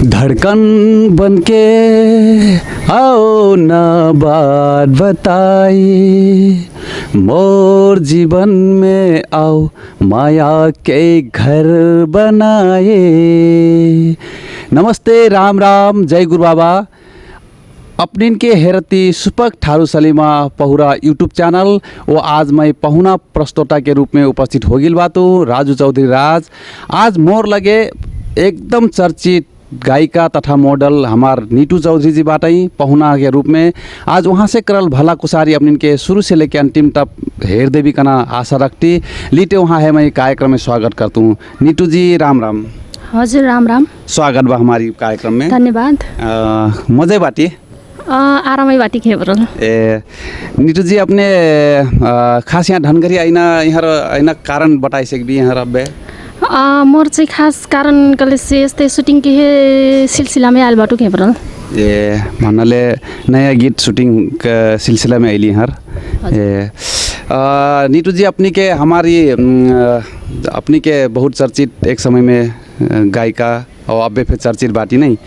धड़कन बनके आओ ना बात बताइए, मोर जीवन में आओ माया के घर बनाए। नमस्ते, राम राम, जय गुरु बाबा। अपनिन के हेरती सुपक ठारू सलीमा पहुरा यूट्यूब चैनल वो आज मैं पहुना प्रस्तोता के रूप में उपस्थित हो गिल बातू राजू चौधरी राज। आज मोर लगे एकदम चर्चित गायिका तथा मॉडल हमार नीतू चौधरी जी बाटई पहुना के रूप में आज वहाँ से करल भला कुसारी अपने के शुरू से लेकर अंतिम तक हेर देवी कना आशा रखती लीटे वहाँ है। मैं कार्यक्रम में स्वागत करता हूँ। नीतू जी राम राम। हजुर राम राम, स्वागत बा हमारी कार्यक्रम में। धन्यवाद। मजे बाटी आरामै बाटी खेबरल। ए नीतू जी अपने खास यहाँ धनगढ़ी आइना कारण बताइ सकबी यहाँ रब्बे? मोर चाहिँ खास कारण कले से यस्तै सुटिङ के सिलसिला में आयल बाटो खेबरल। ए भन्नाले नयाँ गीत शूटिंग का सिलसिला में आइली हर। नीतू जी अपनी के हमारी अपनी के बहुत चर्चित एक समय में गायिका और अब्बे फिर चर्चित बाटी नहीं,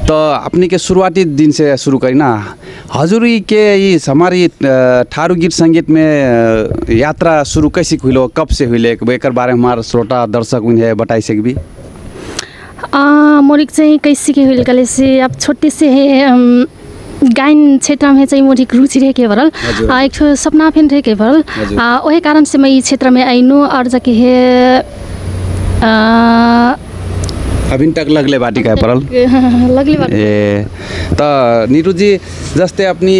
तो अपनी के शुरुआती दिन से शुरू करी ना हजुरी के इस हमारी ठारू गीत संगीत में यात्रा शुरू कैसे हुई, कब से हुई, एक बारे में हमारे श्रोता दर्शक उन्हें बताई सकबी? मोरिक चाहिँ कैसे के हुई कले से अब छोटे से गायन क्षेत्र में चाहिँ मोरिक रुचि रहे केवल एक ठो सपना फिन रहे केवल वही कारण से मैं इस क्षेत्र में आइनु और जाके है अभी तक लगले बाटी का परल लगले बाटी। तो नीतू जी जस्ते अपनी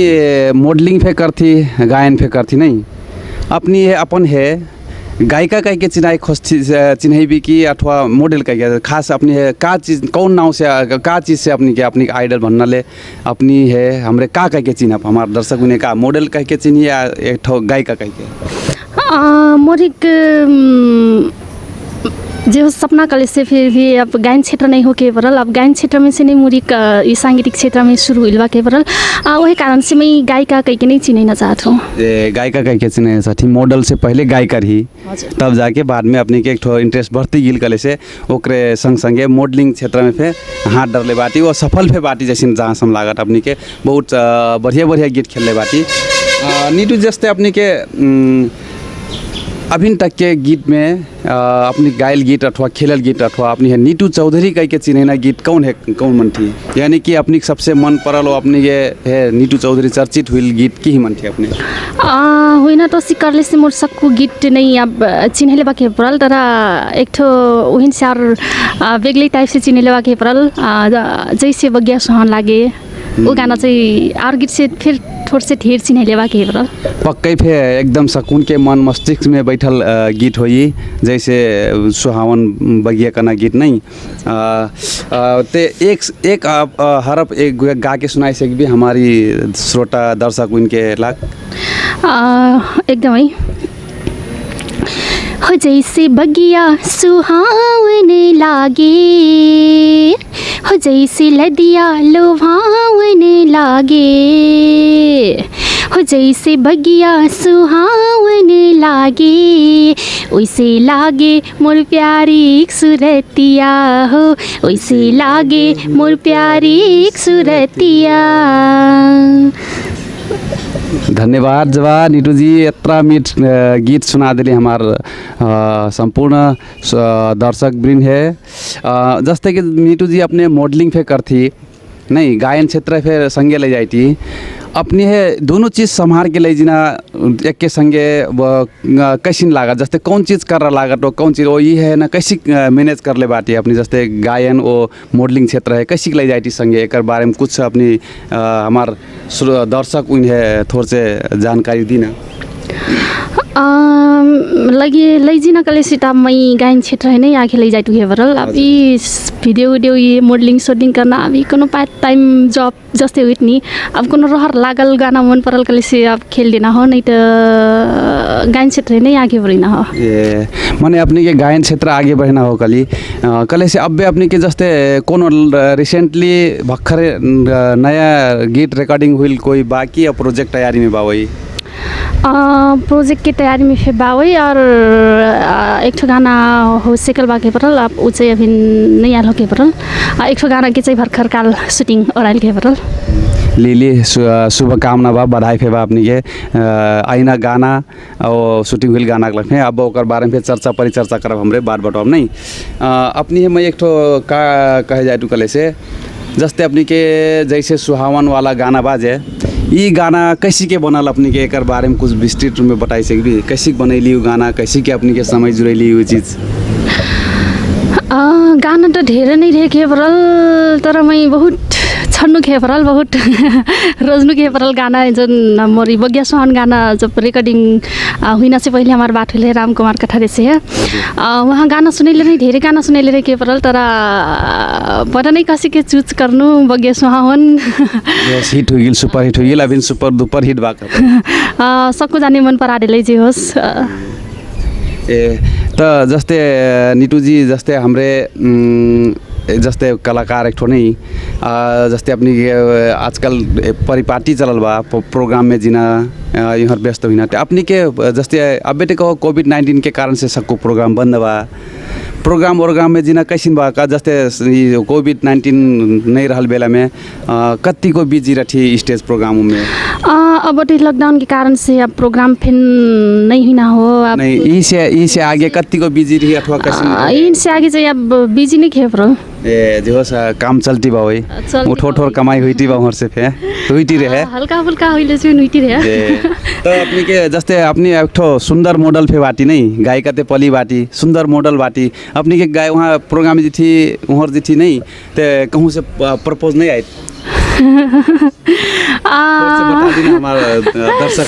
मॉडलिंग फे करती गायन फे करती नहीं अपनी है अपन है गायिका कह के चिन्हाई खोज चिन्हई भी की अथवा मॉडल कह के खास अपनी है का चीज़ कौन नाव से का चीज़ से अपनी के अपनी आइडल बनना ले अपनी है हमरे का कह के चिन्ह हमारे दर्शक उन्हें का मॉडल कह के चिन्ह या एक ठो गायिका कह के? मोरिक जो सपना कले से फिर भी अब गायन क्षेत्र नहीं हो केवल अब गायन क्षेत्र में से नहीं मुरी सांगीतिक क्षेत्र में शुरू हुई बा केवल वही कारण से मैं गायिका कह के नहीं चिन्हना चाहता हूँ। गायिका कह के चिन्हना चाहती, मॉडल से पहले गायिका ही तब जाके बाद में अपने के एक ठो इंटरेस्ट बढ़ती गिल कले से ओकरे संग संगे मॉडलिंग क्षेत्र में फे हाथ डरले बाटी वो सफल फे बाटी जैसे जहाँ सम लागत अपनी के बहुत बढ़िया बढ़िया गीत खेलने बाटी। नीतू जस्ते अपनी के अभी तक के गीत में अपनी गायल गीत अथवा खेलल गीत अथवा अपनी है नीतू चौधरी कह के चिन्हना गीत कौन है कौन मन थी, यानी कि अपनी सबसे मन पड़ल अपनी ये है नीतू चौधरी चर्चित हुई गीत की ही मन थी अपने? होइन तो सिकरले से मोर सबको गीत नहीं अब चिन्हले बाकी पड़ल तर एक ठो उहिन सार बेग्लै टाइप से चिन्हले बाकी पड़ल जैसे बगिया सुहान लागे वो गाना चाहिँ और गीत से फिर थोड़ से ढेर चिन्हले बाकी पड़ल। पक्कै फे एकदम सकून के मन मस्तिष्क में बैठल गीत होई जैसे सुहावन बगिया कना गीत नहीं ते एक हरफ एक गा के सुनाई सकबी हमारी श्रोता दर्शक उनके लाग? एकदमै हो जैसे बगिया सुहावने लागे हो जैसे लदिया लुभावने लागे हो जैसे बगिया सुहावने लागे वैसे लागे मोर प्यारी सुरतिया हो वैसे लागे मोर प्यारी सुरतिया। धन्यवाद जवा नीतू जी, इतना मीठ गीत सुना दिले हमार संपूर्ण दर्शक वृंद है। जैसे कि नीतू जी अपने मॉडलिंग फे करती नहीं गायन क्षेत्र फिर संगे ले जाती अपनी है दोनों चीज़ संभाल के ले जीना एक के संगे कैसी लागत जैसे कौन चीज़ कर रहा लागत वो कौन चीज़ वो ये है ना कैसी मैनेज कर ले बाटी अपनी जैसे गायन वो मॉडलिंग क्षेत्र है कैसी ले जाती संगे एक बारे में कुछ अपनी हमार दर्शक उन्हें थोड़ से जानकारी दी ना? लगे लैजिन कले सीता मई गायन क्षेत्र है नहीं आगे ले जाए तू हेवरल अभी वीडियो वीडियो ये मॉडलिंग शूटिंग करना अभी कोनो पार्ट टाइम जॉब जस्ते हुई नहीं अब कोनो रहर लागल गाना मन परल कले से अब खेल देना हो नहीं तो गायन क्षेत्र नहीं आगे बढ़ना हो ए माने अपने के गायन क्षेत्र आगे बढ़ना हो कले से अब अपने के जस्ते कोनो रिसेंटली भर्खर नया गीत रिकॉर्डिंग हुई कोई बाकी या प्रोजेक्ट तैयारी में बावई प्रोजेक्ट की तैयारी में फिर बावई और एक ठो गाना हो सेकल बाके परल अब ऊ चाहिँ अभी नहीं आल के परल एक ठो गाना के चाहिँ भर्खर काल शूटिंग ओराइल के परल लिली शुभकामना बा बधाई फे बा अपनी के आईना गाना और शूटिंग हुई गाना के लखे अब ओकर बारे में चर्चा परिचर्चा करब हमरे बात बटब नहीं अपनी है मैं एक ठो का कहे जाए टू कले से जस्ते अपनी के जैसे सुहावन वाला गाना बाजे ये गाना कैसी के बनल अपनी के एक बारे में कुछ विस्तृत रूप में बताई सकबी कैसी बनैली वो गाना कैसी के अपनी के समय जुड़ैली वो चीज़ गाना तो ढेर नहीं रहे के परल तर मैं बहुत छन्नु खे परल बहुत रोजनु खे परल गाना जो मोरी बगिया सोहन गाना जब रिकॉर्डिंग हुई से पहले हमारे बात हुई राम कुमार कठारे से है वहाँ गाना सुनैले नहीं ढेर गाना सुनैले रहे के परल तर पता नहीं कसी के चूज करनु बगिया सोहन हिट हुई सुपर हिट हुई अभी सुपर डुपर हिट भएको सबको जाने मन परा देले जे होस् ए त जस्तै निटुजी जस्तै हमरे जस्तै कलाकार एक ठो नहीं जस्तै अपनी आजकल परिपाटी चलल बा प्रोग्राम में जिना यहाँ व्यस्त हुई अपनी के जस्तै अब बेटे को कोविड-19 के कारण से सबको प्रोग्राम बंद बा प्रोग्राम में जिना कैसिन बा का जस्ते कोविड-19 नहीं रहल बेला में कत्ती को बिजी रही स्टेज प्रोग्राम में अब लॉकडाउन के कारण से अब प्रोग्राम फिर नहीं हुई ना हो अब नहीं ई से आगे कत्ती को बिजी रही अथवा कैसिन से आगे चाहिँ अब बिजी नहीं खेप रहो ए जो काम चलती बा वही उठोर कमाई हुई थी बा हमर से फे हुईती रहे हल्का फुल्का होइले चाहिँ हुईती रहे तो अपनी के जस्ते अपनी एक ठो सुंदर मॉडल फे बाटी नहीं गायिका ते पली बाटी सुंदर मॉडल बाटी अपनी के गाय वहाँ प्रोग्राम जी थी वहाँ जी थी नहीं ते कहूँ से प्रपोज नहीं आई दर्शक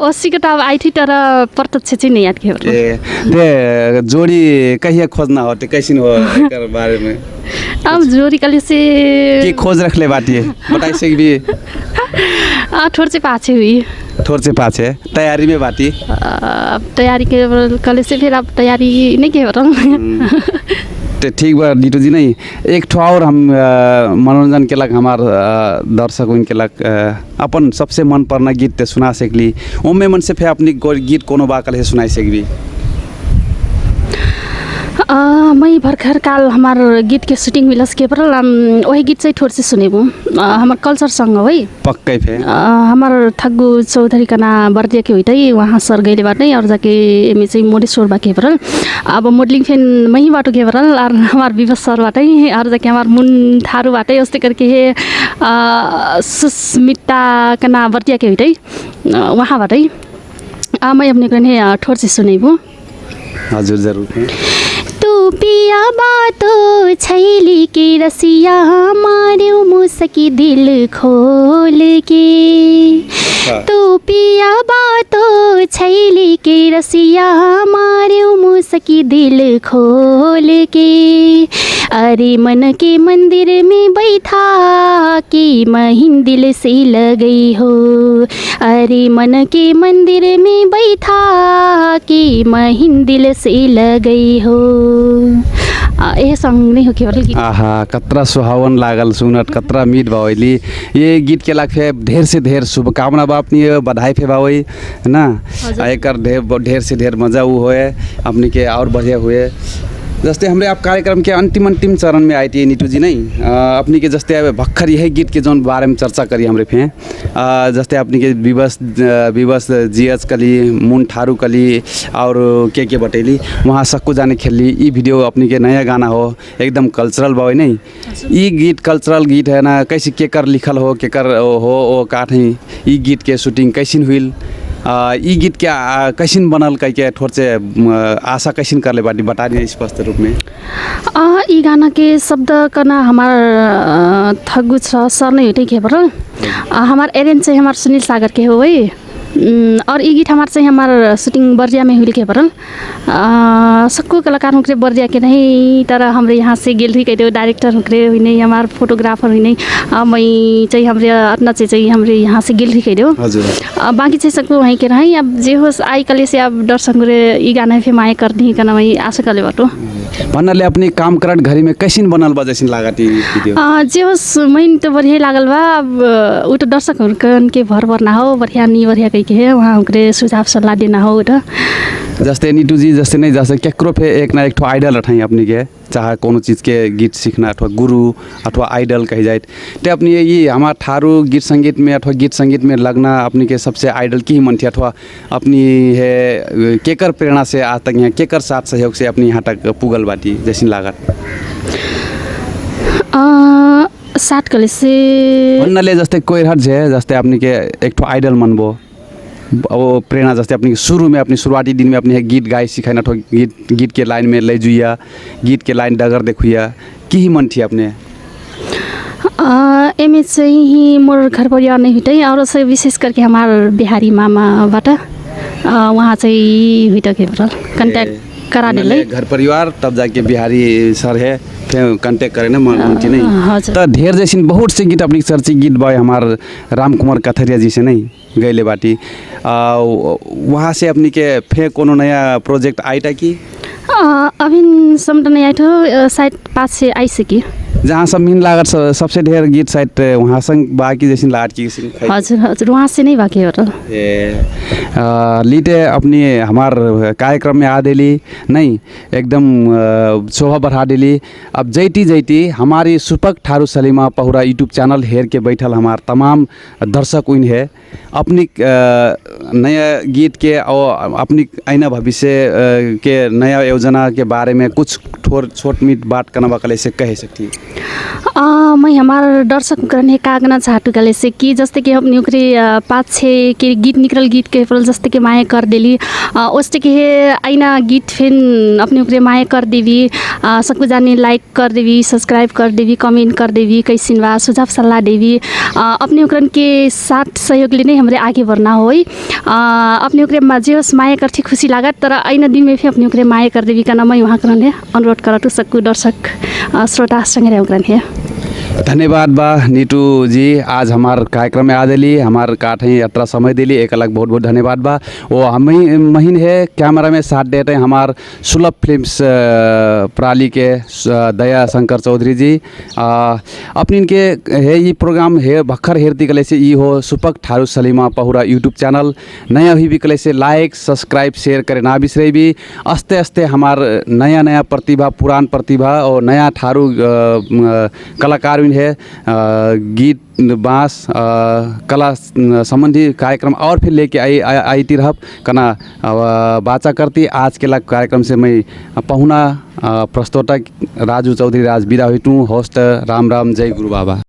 ओसी के अब आई थी तर प्रत्यक्ष चाहिँ नहीं याद के जोड़ी कहिए खोजना हो ते कैसिन हो एकर बारे में अब जोड़ी कले से की खोज रख ले बाटी बताई से भी थोड़ से पाछे हुई थोड़ से पाछे तैयारी में बाटी तैयारी के कले से फिर अब तैयारी नहीं के तो ठीक बा नीटू जी नहीं एक ठो और हम मनोरंजन के लग हमार दर्शक उनके लग अपन सबसे मन पड़ना गीत ते सुना सकली उनमें मन से फिर अपनी गीत कोनो बा कल सुनाई सकबी मैं भर्खर काल हमार गीत के शूटिंग मिलस के पर वही गीत चाहिँ थोड़ से सुनेबू हमार कल्चर सॉन्ग है पक्कै फे हमार थग्गू चौधरी कना बर्दिया के हुई वहाँ सर गए बाटे और जाके एम चाहिँ मोडेश्वर बाके पर अब मोडलिंग फैन मही बाटो के पर और हमार विवश सर बाटे और जाके हमार मुन थारू बाटे उस्ते करके है सुस्मिता कना बर्दिया के हुई वहाँ बाटे मैं अपने कने थोड़ से सुनेबू हजुर जरूर तू पिया बातो छैली के रसिया मार्यो मुसकी दिल खोल के तू पिया बातो छैली के रसिया मार्यो मुसकी दिल खोल के अरे मन के मंदिर में बैठा के महीन दिल से लगई हो अरे मन के मंदिर में बैठा के महीन दिल से लगई हो यह सॉन्ग नहीं हो केवल आहा कतरा सुहावन लागल सुनत कतरा मीठ बावैली ये गीत के लाख ढेर से ढेर शुभकामना बा अपनी बधाई फे बावई है ना एक ढेर से ढेर मजा वो होए अपनी के और बढ़िया हुए जस्ते हमरे आप कार्यक्रम के अंतिम चरण में आई थी नीटू जी नहीं अपनी के जस्ते अब भक्खर यही गीत के जौन बारे में चर्चा करी हमरे फे जस्ते अपनी के विवश जीएच कली मुन ठारू कली और के बतैली वहाँ सक्कू जाने खेली ई वीडियो अपनी के नया गाना हो एकदम कल्चरल बावे नहीं ई गीत कल्चरल गीत है ना कैसे केकर लिखल हो केकर हो ओ काट है ई गीत के शूटिंग कैसिन हुई ई गीत क्या कैसिन बनल कह के थोड़ से आशा कैसिन कर ले बाटी बता दिए स्पष्ट रूप में ई गाना के शब्द कना हमार थग्गू सर नहीं हुई के पर हमार एरेंज चाहिँ हमार सुनील सागर के हो है और ये गीत हमारे चाहिँ हमार शूटिंग बर्जिया में हुई के परल सबको कलाकार हुक्रे बर्जिया के नहीं तर हमरे यहाँ से गेल रही कह डायरेक्टर हुक्रे हुई नहीं हमार फोटोग्राफर हुई नहीं मैं चाहिँ हमरे अतना चाहिँ हमरे यहाँ से गेल रही कह दो बाकी चाहिँ सबको वहीं के रही अब जे होस् आई कले से अब दर्शक ये गाना फिर माए कर दी करना वही आशा कले बाटो भन्नाले अपनी काम करत घरी में कैसिन बनल बा जैसिन लागती वीडियो जे होस् मैं तो बढ़िया लागल बा अब उ तो दर्शक हुर्कन के भर भर ना हो बढ़िया नहीं बढ़िया कह के वहाँ हुक्रे सुझाव सल्लाह देना हो उठा जस्ते नीटू जी जस्ते नहीं जैसे केकरो पे एक ना एक ठो आइडल अठाई अपनी के चाहे कोनो चीज़ के गीत सीखना अथवा गुरु अथवा आइडल कही जाए ते अपनी ये हमार थारू गीत संगीत में अथवा गीत संगीत में लगना अपनी के सबसे आइडल की ही मन थी अथवा अपनी है केकर प्रेरणा से आज तक यहाँ केकर साथ सहयोग से अपनी यहाँ तक पुगल बाटी जैसी लागत सात कले से भन्नाले जस्ते कोई हट है जस्ते अपनी के एक ठो आइडल मनबो वो प्रेरणा जैसे अपनी शुरू में अपनी शुरुआती दिन में अपने गीत गाए सिखाना तो गीत के लाइन में ले जुइया गीत के लाइन डगर देखुया की ही मन थी अपने एम चाहिँ ही मोर घर परिवार नहीं हुई और से विशेष करके हमार बिहारी मामाबाट वहाँ चाहिँ हुई के कन्ट्याक्ट करा दिले घर परिवार तब जाके बिहारी सर है फिर कांटेक्ट करे ना मुझे नहीं तो ढेर जैसी बहुत से गीत अपनी चर्चित गीत बॉय हमार राम कुमार कथरिया जी से नहीं गैले बाटी वहाँ से अपनी के फिर कोनो नया प्रोजेक्ट आईटा की अभी समझ नहीं आया शायद 5 से आई सकी जहाँ सब मिन लागत सबसे ढेर गीत शायद वहाँ संग बाकी जैसी लागत की हजुर हजुर वहाँ से नहीं बाकी हो लीटे अपनी हमार कार्यक्रम में आ देली नहीं एकदम शोभा बढ़ा देली अब जैती हमारी सुपक थारू सलीमा पहुरा यूट्यूब चैनल हेर के बैठल हमार तमाम दर्शक उन है अपनी नया गीत के और अपनी आईना भविष्य के नया योजना के बारे में कुछ छोट मीट बात करना बकले से कह सकती मैं हमारे दर्शक करने कागना चाहतु गले से कि जस्ते कि अपनी उकरी 5-6 के गीत निकल गीत के फल जस्ते कि माया कर देली उस्ते कि आईना गीत फिन अपनी उकरी माया कर देवी सबको जाने लाइक कर देवी सब्सक्राइब कर देवी कमेंट कर देवी कैसिन बा सुझाव सल्लाह देवी अपने उकरन के साथ सहयोग ले नहीं हमारे आगे बढ़ना हो अपने उकरे जे होस् माया करती खुशी लागत तर आईना दिन में फिर अपने उकरे माया कर देवी का नाम मैं वहाँ करने अनुरोध करतु सबको दर्शक श्रोता संगे रहकर है धन्यवाद बा नीटू जी आज हमार कार्यक्रम में आ दिली हमार काट है यात्रा समय दिली एक अलग बहुत बहुत धन्यवाद बा वो हम ही महीन है कैमरा में साथ देते हैं हमार सुलभ फिल्म्स प्राली के दया शंकर चौधरी जी अपनी इनके है ये प्रोग्राम है भक्खर हेरती कले से ये हो सुपक थारू सलीमा पहुरा यूट्यूब चैनल नया भी कले से लाइक सब्सक्राइब शेयर करे ना बिसरे भी अस्ते अस्ते हमार नया नया प्रतिभा पुरान प्रतिभा और नया थारू कलाकार है गीत बाँस कला संबंधी कार्यक्रम और फिर लेके आई रह कना बाचा करती आज के कार्यक्रम से मैं पहुना प्रस्तोतक राजू चौधरी राज विदा हुई होस्ट राम राम जय गुरु बाबा।